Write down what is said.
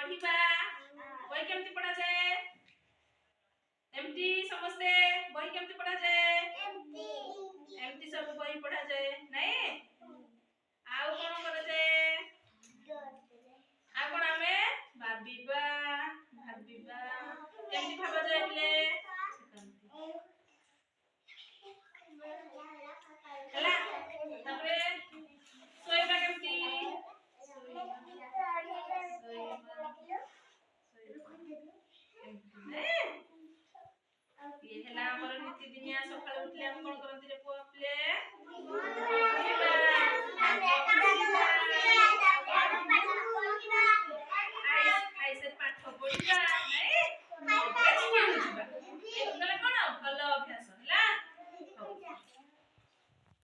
पढ़िबा बही केमती पढ़ा जाए एमती समस्ते बही केमती पढ़ा जाए एमती सब बही पढ़ा जाए नहीं आउ कोन करा जाए आ कोन हमें भाबिबा भाबिबा केमती भाबा जाए ले हला तबरे सोइबा केमती ये हला हमर नीति दिनिया सकाळ उठले हम कोन करंती रे पुआ प्ले